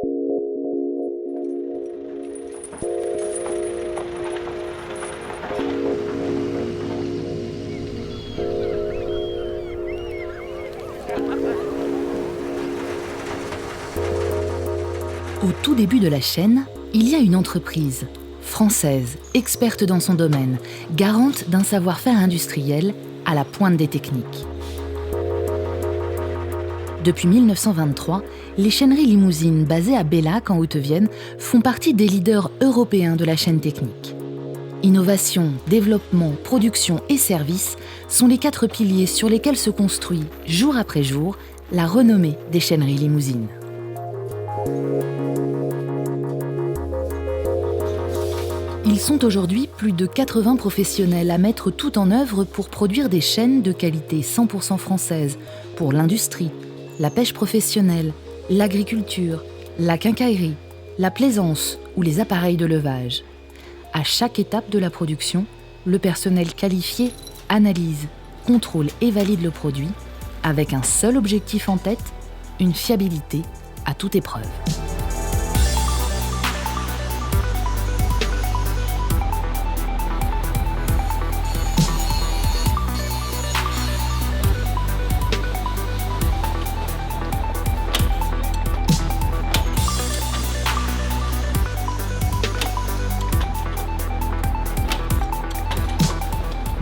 Au tout début de la chaîne, il y a une entreprise française, experte dans son domaine, garante d'un savoir-faire industriel à la pointe des techniques. Depuis 1923, les chaîneries Limousine basées à Bellac en Haute-Vienne font partie des leaders européens de la chaîne technique. Innovation, développement, production et services sont les 4 piliers sur lesquels se construit, jour après jour, la renommée des chaîneries Limousine. Ils sont aujourd'hui plus de 80 professionnels à mettre tout en œuvre pour produire des chaînes de qualité 100% française pour l'industrie, la pêche professionnelle, l'agriculture, la quincaillerie, la plaisance ou les appareils de levage. À chaque étape de la production, le personnel qualifié analyse, contrôle et valide le produit avec un seul objectif en tête, une fiabilité à toute épreuve.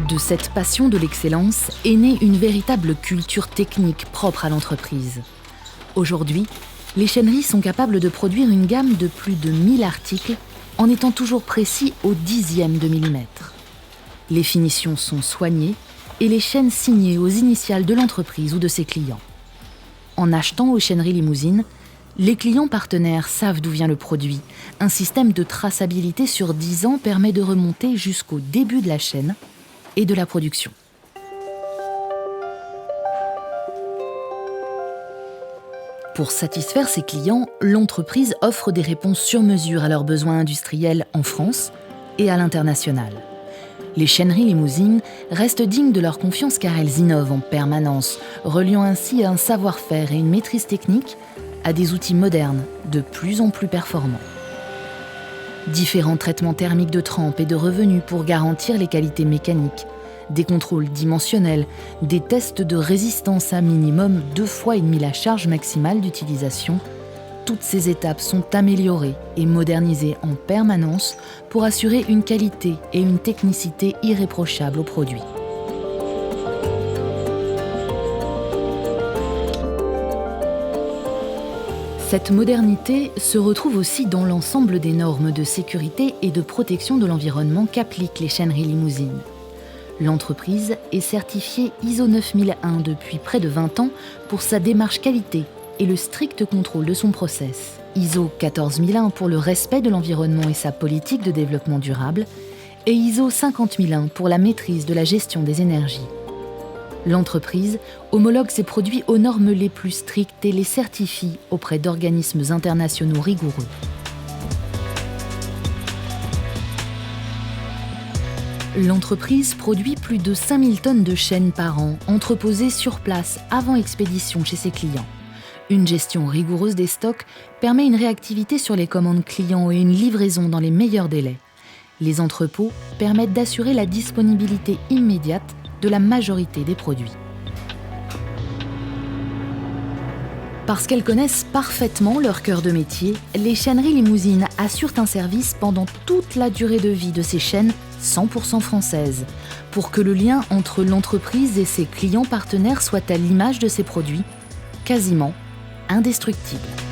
De cette passion de l'excellence est née une véritable culture technique propre à l'entreprise. Aujourd'hui, les chaîneries sont capables de produire une gamme de plus de 1000 articles en étant toujours précis au dixième de millimètre. Les finitions sont soignées et les chaînes signées aux initiales de l'entreprise ou de ses clients. En achetant aux chaîneries Limousine, les clients partenaires savent d'où vient le produit. Un système de traçabilité sur 10 ans permet de remonter jusqu'au début de la chaîne et de la production. Pour satisfaire ses clients, l'entreprise offre des réponses sur mesure à leurs besoins industriels en France et à l'international. Les chaîneries Limousine restent dignes de leur confiance car elles innovent en permanence, reliant ainsi un savoir-faire et une maîtrise technique à des outils modernes de plus en plus performants. Différents traitements thermiques de trempe et de revenus pour garantir les qualités mécaniques, des contrôles dimensionnels, des tests de résistance à minimum 2,5 fois la charge maximale d'utilisation. Toutes ces étapes sont améliorées et modernisées en permanence pour assurer une qualité et une technicité irréprochables au produit. Cette modernité se retrouve aussi dans l'ensemble des normes de sécurité et de protection de l'environnement qu'appliquent les chaîneries Limousine. L'entreprise est certifiée ISO 9001 depuis près de 20 ans pour sa démarche qualité et le strict contrôle de son process. ISO 14001 pour le respect de l'environnement et sa politique de développement durable et ISO 50001 pour la maîtrise de la gestion des énergies. L'entreprise homologue ses produits aux normes les plus strictes et les certifie auprès d'organismes internationaux rigoureux. L'entreprise produit plus de 5000 tonnes de chaînes par an, entreposées sur place avant expédition chez ses clients. Une gestion rigoureuse des stocks permet une réactivité sur les commandes clients et une livraison dans les meilleurs délais. Les entrepôts permettent d'assurer la disponibilité immédiate de la majorité des produits. Parce qu'elles connaissent parfaitement leur cœur de métier, les chaîneries Limousine assurent un service pendant toute la durée de vie de ces chaînes 100% françaises, pour que le lien entre l'entreprise et ses clients partenaires soit à l'image de ses produits, quasiment indestructible.